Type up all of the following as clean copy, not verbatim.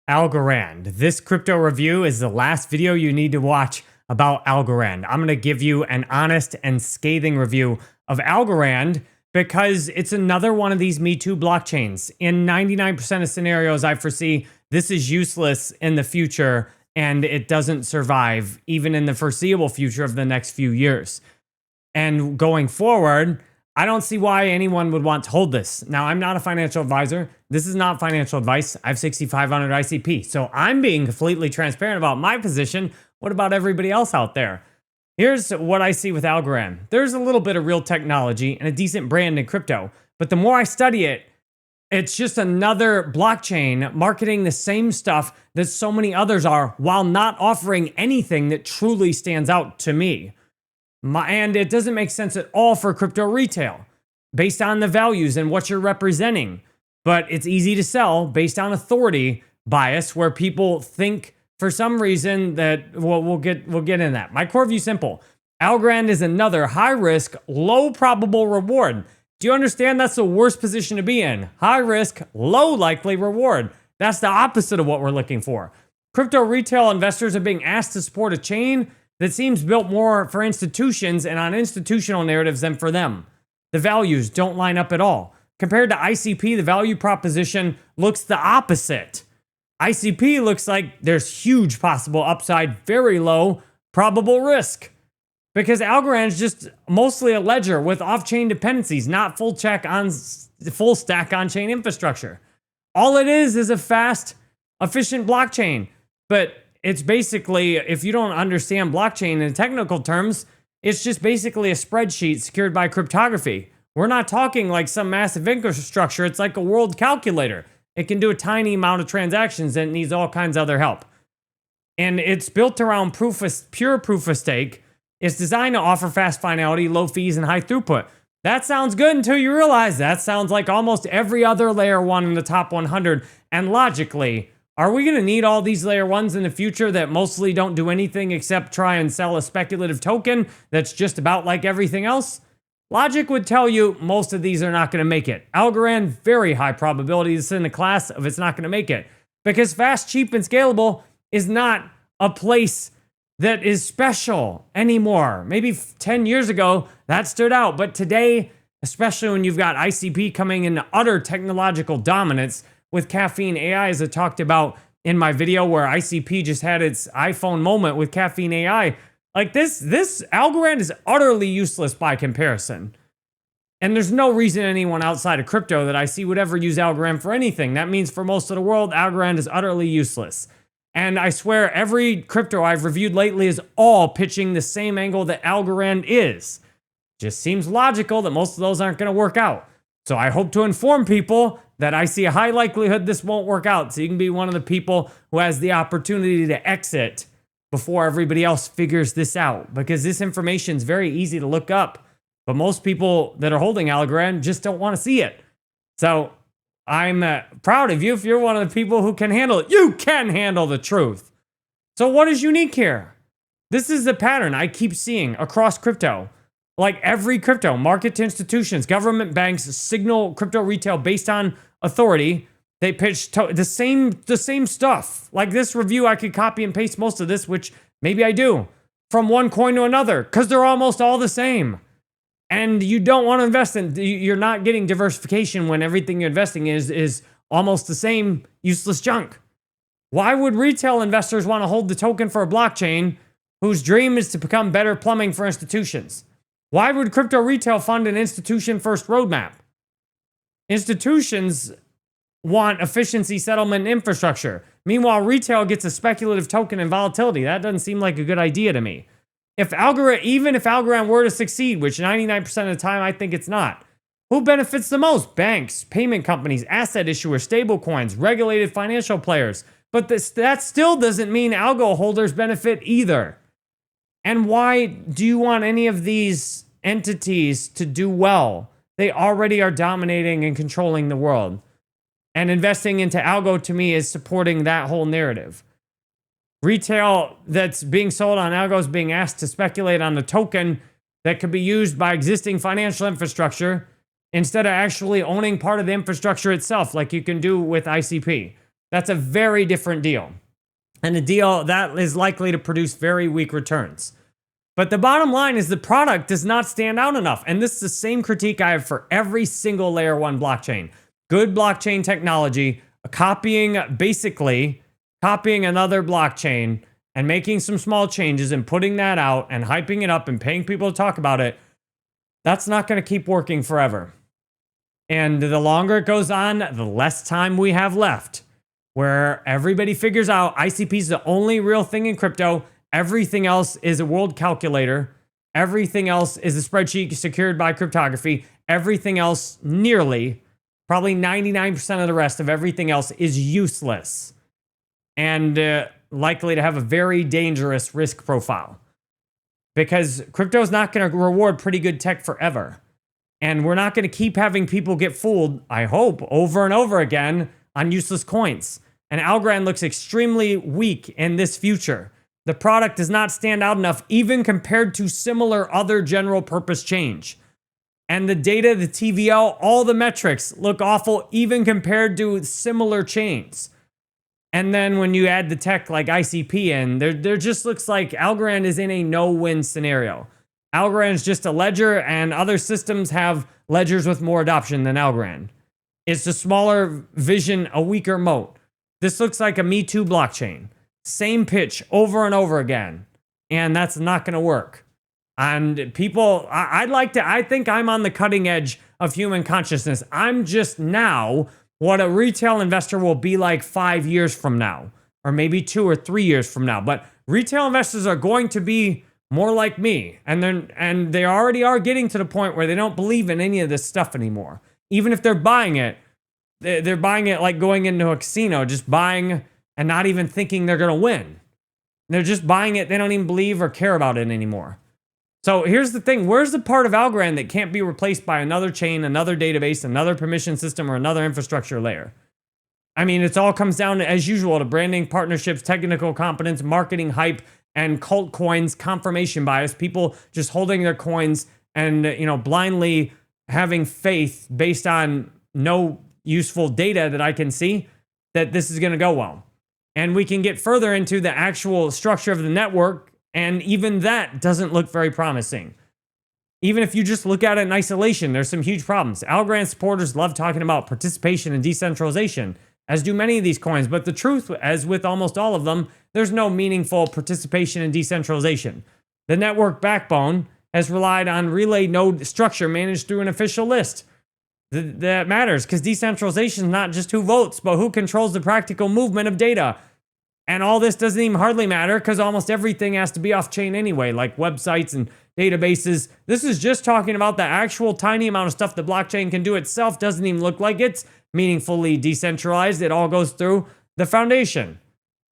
Algorand. This crypto review is the last video you need to watch about Algorand. I'm going to give you an honest and scathing review of Algorand because it's another one of these Me Too blockchains. In 99% of scenarios I foresee, this is useless in the future and it doesn't survive even in the foreseeable future of the next few years. And going forward, I don't see why anyone would want to hold this. Now, I'm not a financial advisor. This is not financial advice. I have 6,500 ICP. So I'm being completely transparent about my position. What about everybody else out there? Here's what I see with Algorand. There's a little bit of real technology and a decent brand in crypto. But the more I study it, it's just another blockchain marketing the same stuff that so many others are while not offering anything that truly stands out to me. And it doesn't make sense at all for crypto retail based on the values and what you're representing. But it's easy to sell based on authority bias where people think for some reason that, well, we'll get into that. My core view is simple. Algorand is another high risk, low probable reward. Do you understand that's the worst position to be in? High risk, low likely reward. That's the opposite of what we're looking for. Crypto retail investors are being asked to support a chain that seems built more for institutions and on institutional narratives than for them. The values don't line up at all. Compared to ICP, the value proposition looks the opposite. ICP looks like there's huge possible upside, very low probable risk. Because Algorand is just mostly a ledger with off-chain dependencies, not full stack on-chain infrastructure. All it is a fast, efficient blockchain. But it's basically, if you don't understand blockchain in technical terms, it's just basically a spreadsheet secured by cryptography. We're not talking like some massive infrastructure. It's like a world calculator. It can do a tiny amount of transactions and it needs all kinds of other help. And it's built around pure proof of stake. It's designed to offer fast finality, low fees, and high throughput. That sounds good until you realize that sounds like almost every other layer one in the top 100. And logically, are we going to need all these layer ones in the future that mostly don't do anything except try and sell a speculative token that's just about like everything else? Logic would tell you most of these are not going to make it. Algorand, very high probability this is in the class of it's not going to make it. Because fast, cheap, and scalable is not a place that is special anymore. Maybe 10 years ago, that stood out. But today, especially when you've got ICP coming into utter technological dominance, with Caffeine AI, as I talked about in my video where ICP just had its iPhone moment with Caffeine AI. Like this Algorand is utterly useless by comparison. And there's no reason anyone outside of crypto that I see would ever use Algorand for anything. That means for most of the world, Algorand is utterly useless. And I swear every crypto I've reviewed lately is all pitching the same angle that Algorand is. Just seems logical that most of those aren't going to work out. So I hope to inform people that I see a high likelihood this won't work out. So you can be one of the people who has the opportunity to exit before everybody else figures this out. Because this information is very easy to look up. But most people that are holding Algorand just don't want to see it. So I'm proud of you if you're one of the people who can handle it. You can handle the truth. So what is unique here? This is the pattern I keep seeing across crypto. Like every crypto, market to institutions, government banks, signal crypto retail based on authority. They pitch the same stuff. Like this review, I could copy and paste most of this, which maybe I do, from one coin to another, because they're almost all the same. And you don't want to invest in, you're not getting diversification when everything you're investing is almost the same useless junk. Why would retail investors want to hold the token for a blockchain whose dream is to become better plumbing for institutions? Why would crypto retail fund an institution-first roadmap? Institutions want efficiency, settlement, and infrastructure. Meanwhile, retail gets a speculative token and volatility. That doesn't seem like a good idea to me. Even if Algorand were to succeed, which 99% of the time I think it's not, who benefits the most? Banks, payment companies, asset issuers, stablecoins, regulated financial players. But that still doesn't mean algo holders benefit either. And why do you want any of these entities to do well? They already are dominating and controlling the world. And investing into algo to me is supporting that whole narrative. Retail that's being sold on algo is being asked to speculate on the token that could be used by existing financial infrastructure instead of actually owning part of the infrastructure itself, like you can do with ICP. That's a very different deal, and a deal that is likely to produce very weak returns. But the bottom line is the product does not stand out enough. And this is the same critique I have for every single layer one blockchain. Good blockchain technology, basically copying another blockchain and making some small changes and putting that out and hyping it up and paying people to talk about it. That's not going to keep working forever. And the longer it goes on, the less time we have left, where everybody figures out ICP is the only real thing in crypto. Everything else is a world calculator. Everything else is a spreadsheet secured by cryptography. Everything else, nearly, probably 99% of the rest of everything else is useless and likely to have a very dangerous risk profile. Because crypto is not going to reward pretty good tech forever. And we're not going to keep having people get fooled, I hope, over and over again on useless coins. And Algorand looks extremely weak in this future. The product does not stand out enough, even compared to similar other general purpose change. And the data, the TVL, all the metrics look awful, even compared to similar chains. And then when you add the tech like ICP in, there just looks like Algorand is in a no-win scenario. Algorand is just a ledger, and other systems have ledgers with more adoption than Algorand. It's a smaller vision, a weaker moat. This looks like a Me Too blockchain. Same pitch over and over again. And that's not going to work. And people, I think I'm on the cutting edge of human consciousness. I'm just now what a retail investor will be like 5 years from now, or maybe 2 or 3 years from now. But retail investors are going to be more like me. And they already are getting to the point where they don't believe in any of this stuff anymore. Even if they're buying it, they're buying it like going into a casino, just buying and not even thinking they're going to win. They're just buying it. They don't even believe or care about it anymore. So here's the thing. Where's the part of Algorand that can't be replaced by another chain, another database, another permission system, or another infrastructure layer? I mean, it all comes down, as usual, to branding, partnerships, technical competence, marketing hype, and cult coins, confirmation bias, people just holding their coins and, blindly having faith based on no useful data that I can see that this is going to go well. And we can get further into the actual structure of the network, and even that doesn't look very promising. Even if you just look at it in isolation, there's some huge problems. Algorand supporters love talking about participation and decentralization, as do many of these coins. But the truth, as with almost all of them, there's no meaningful participation and decentralization. The network backbone has relied on relay node structure managed through an official list. That matters, because decentralization is not just who votes, but who controls the practical movement of data. And all this doesn't even hardly matter, because almost everything has to be off-chain anyway, like websites and databases. This is just talking about the actual tiny amount of stuff the blockchain can do itself. Doesn't even look like it's meaningfully decentralized. It all goes through the foundation.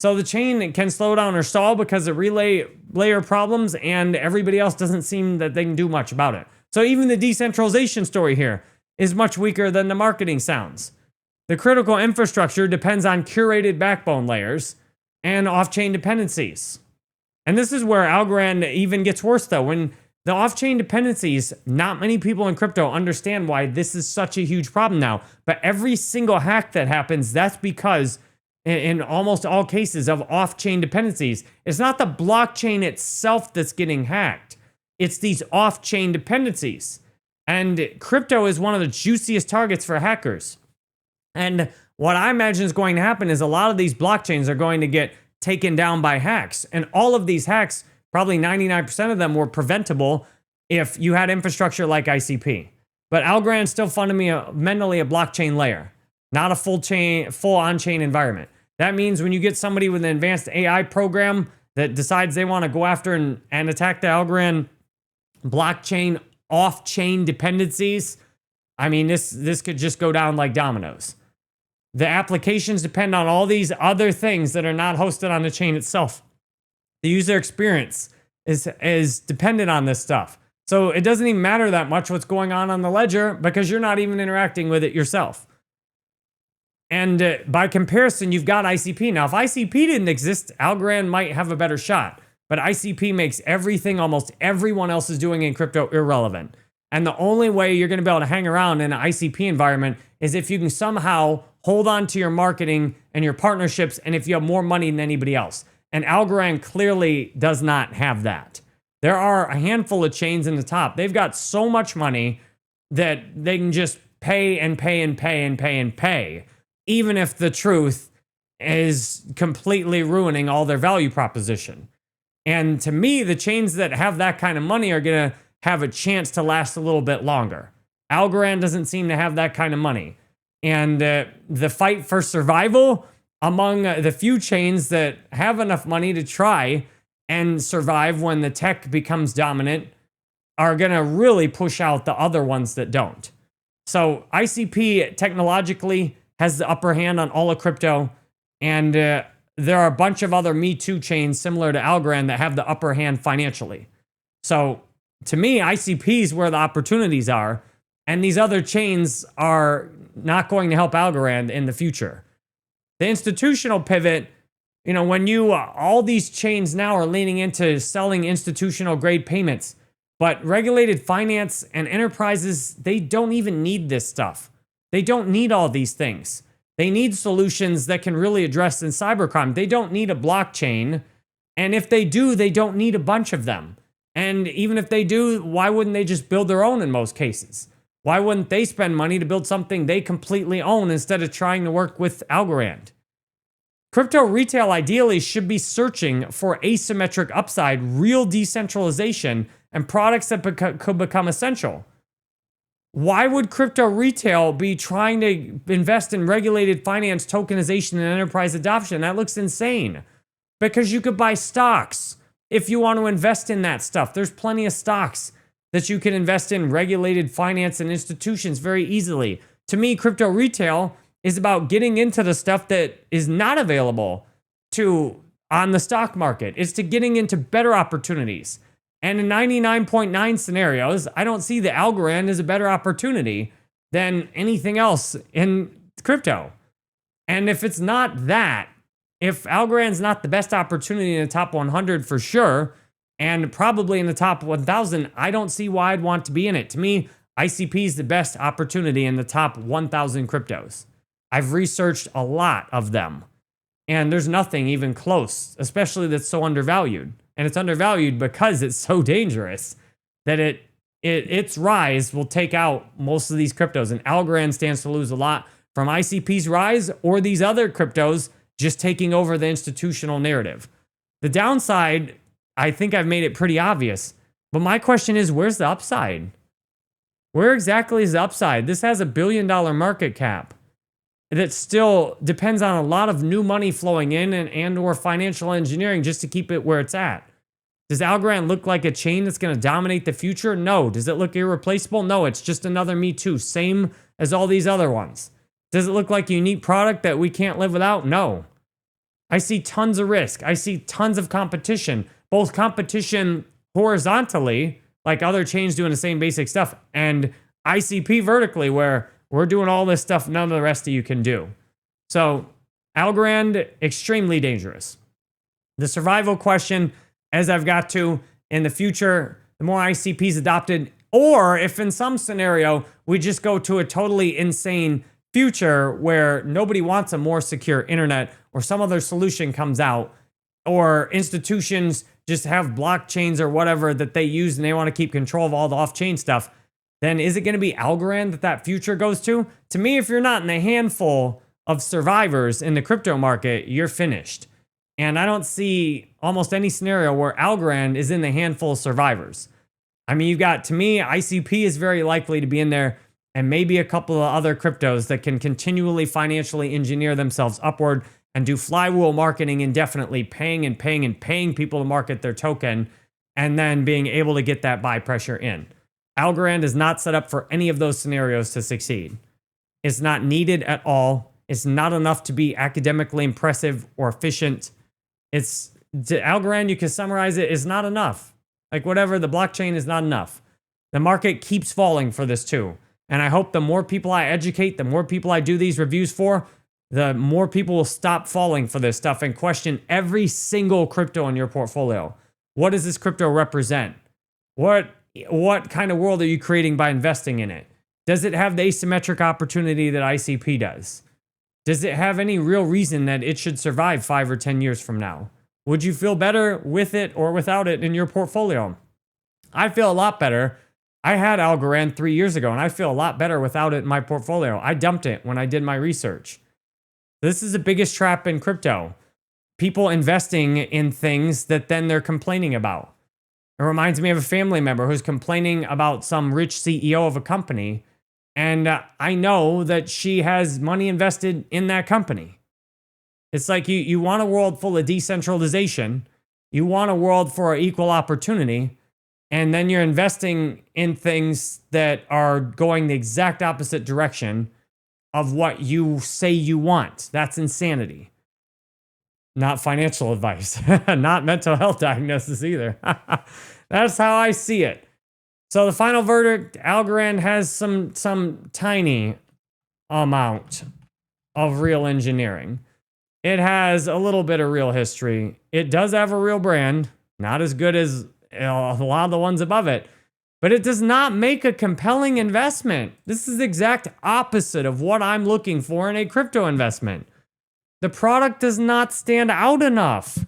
So the chain can slow down or stall because of relay layer problems, and everybody else doesn't seem that they can do much about it. So even the decentralization story here is much weaker than the marketing sounds. The critical infrastructure depends on curated backbone layers and off-chain dependencies. And this is where Algorand even gets worse, though. When the off-chain dependencies, not many people in crypto understand why this is such a huge problem now. But every single hack that happens, that's because in almost all cases of off-chain dependencies, it's not the blockchain itself that's getting hacked. It's these off-chain dependencies. And crypto is one of the juiciest targets for hackers. And what I imagine is going to happen is a lot of these blockchains are going to get taken down by hacks. And all of these hacks, probably 99% of them, were preventable if you had infrastructure like ICP. But Algorand is still fundamentally a blockchain layer, not a full on-chain environment. That means when you get somebody with an advanced AI program that decides they want to go after and attack the Algorand blockchain off-chain dependencies, I mean, this could just go down like dominoes. The applications depend on all these other things that are not hosted on the chain itself. The user experience is dependent on this stuff. So it doesn't even matter that much what's going on the ledger, because you're not even interacting with it yourself. And by comparison, you've got ICP. Now, if ICP didn't exist, Algorand might have a better shot. But ICP makes everything almost everyone else is doing in crypto irrelevant. And the only way you're going to be able to hang around in an ICP environment is if you can somehow hold on to your marketing and your partnerships and if you have more money than anybody else. And Algorand clearly does not have that. There are a handful of chains in the top. They've got so much money that they can just pay and pay and pay and pay and pay, even if the truth is completely ruining all their value proposition. And to me, the chains that have that kind of money are going to have a chance to last a little bit longer. Algorand doesn't seem to have that kind of money. And the fight for survival among the few chains that have enough money to try and survive when the tech becomes dominant are going to really push out the other ones that don't. So ICP technologically has the upper hand on all of crypto. And there are a bunch of other Me Too chains similar to Algorand that have the upper hand financially. So to me, ICP is where the opportunities are. And these other chains are not going to help Algorand in the future. The institutional pivot, when all these chains now are leaning into selling institutional grade payments, but regulated finance and enterprises, they don't even need this stuff. They don't need all these things. They need solutions that can really address in cybercrime. They don't need a blockchain. And if they do, they don't need a bunch of them. And even if they do, why wouldn't they just build their own in most cases? Why wouldn't they spend money to build something they completely own instead of trying to work with Algorand? Crypto retail ideally should be searching for asymmetric upside, real decentralization, and products that could become essential. Why would crypto retail be trying to invest in regulated finance, tokenization, and enterprise adoption? That looks insane. Because you could buy stocks if you want to invest in that stuff. There's plenty of stocks that you can invest in regulated finance and institutions very easily. To me, crypto retail is about getting into the stuff that is not available on the stock market. It's to getting into better opportunities. And in 99.9 scenarios, I don't see the Algorand as a better opportunity than anything else in crypto. And if it's not that, if Algorand's not the best opportunity in the top 100 for sure, and probably in the top 1,000, I don't see why I'd want to be in it. To me, ICP is the best opportunity in the top 1,000 cryptos. I've researched a lot of them, and there's nothing even close, especially that's so undervalued. And it's undervalued because it's so dangerous that its rise will take out most of these cryptos. And Algorand stands to lose a lot from ICP's rise or these other cryptos just taking over the institutional narrative. The downside, I think I've made it pretty obvious. But my question is, where's the upside? Where exactly is the upside? This has $1 billion market cap that still depends on a lot of new money flowing in and or financial engineering just to keep it where it's at. Does Algorand look like a chain that's going to dominate the future? No. Does it look irreplaceable? No, it's just another Me Too, same as all these other ones. Does it look like a unique product that we can't live without? No. I see tons of risk. I see tons of competition, both competition horizontally, like other chains doing the same basic stuff, and ICP vertically, where we're doing all this stuff none of the rest of you can do. So Algorand, extremely dangerous. The survival question, as I've got to in the future, the more ICPs adopted, or if in some scenario we just go to a totally insane future where nobody wants a more secure internet or some other solution comes out, or institutions just have blockchains or whatever that they use and they want to keep control of all the off-chain stuff, then is it going to be Algorand that future goes to? To me, if you're not in the handful of survivors in the crypto market, you're finished. And I don't see almost any scenario where Algorand is in the handful of survivors. I mean, to me, ICP is very likely to be in there, and maybe a couple of other cryptos that can continually financially engineer themselves upward and do flywheel marketing indefinitely, paying and paying and paying people to market their token, and then being able to get that buy pressure in. Algorand is not set up for any of those scenarios to succeed. It's not needed at all. It's not enough to be academically impressive or efficient. Algorand, you can summarize it, is not enough. Like whatever, the blockchain is not enough. The market keeps falling for this too. And I hope the more people I educate, the more people I do these reviews for, the more people will stop falling for this stuff and question every single crypto in your portfolio. What does this crypto represent? What kind of world are you creating by investing in it? Does it have the asymmetric opportunity that ICP does? Does it have any real reason that it should survive 5 or 10 years from now? Would you feel better with it or without it in your portfolio? I feel a lot better. I had Algorand 3 years ago, and I feel a lot better without it in my portfolio. I dumped it when I did my research. This is the biggest trap in crypto. People investing in things that then they're complaining about. It reminds me of a family member who's complaining about some rich CEO of a company, and I know that she has money invested in that company. It's like you want a world full of decentralization. You want a world for equal opportunity. And then you're investing in things that are going the exact opposite direction of what you say you want. That's insanity. Not financial advice, not mental health diagnosis either. That's how I see it. So the final verdict, Algorand has some tiny amount of real engineering. It has a little bit of real history. It does have a real brand, not as good as a lot of the ones above it, but it does not make a compelling investment. This is the exact opposite of what I'm looking for in a crypto investment. The product does not stand out enough.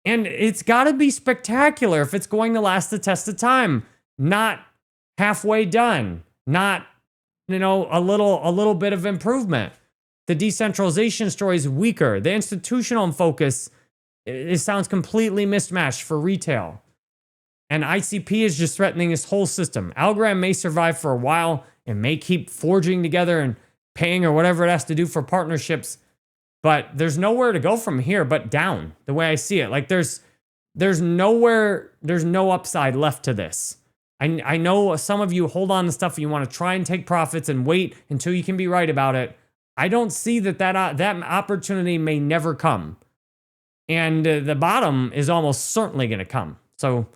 And it's got to be spectacular if it's going to last the test of time. Not halfway done. Not, a little bit of improvement. The decentralization story is weaker. The institutional focus, it sounds completely mismatched for retail. And ICP is just threatening this whole system. Algorand may survive for a while and may keep forging together and paying or whatever it has to do for partnerships. But there's nowhere to go from here but down, the way I see it. Like there's no upside left to this. I know some of you hold on to stuff and you want to try and take profits and wait until you can be right about it. I don't see that opportunity may never come. And the bottom is almost certainly going to come. So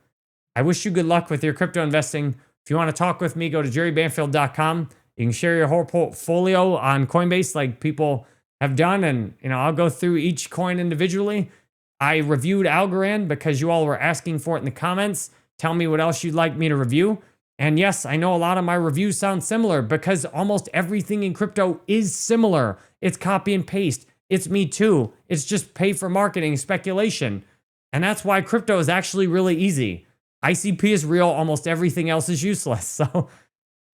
I wish you good luck with your crypto investing. If you want to talk with me, go to jerrybanfield.com. You can share your whole portfolio on Coinbase like people have done, and I'll go through each coin individually. I reviewed Algorand because you all were asking for it in the comments. Tell me what else you'd like me to review. And yes, I know a lot of my reviews sound similar because almost everything in crypto is similar. It's copy and paste. It's me too. It's just pay for marketing, speculation. And that's why crypto is actually really easy. ICP is real. Almost everything else is useless. So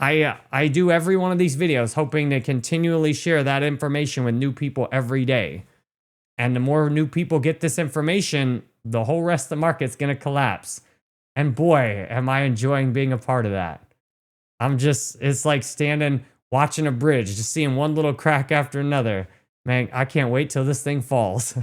I do every one of these videos hoping to continually share that information with new people every day. And the more new people get this information, the whole rest of the market's going to collapse. And boy, am I enjoying being a part of that. It's like standing, watching a bridge, just seeing one little crack after another. Man, I can't wait till this thing falls.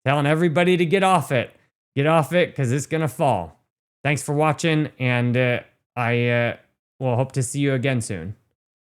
Telling everybody to get off it. Get off it because it's going to fall. Thanks for watching, and I will hope to see you again soon.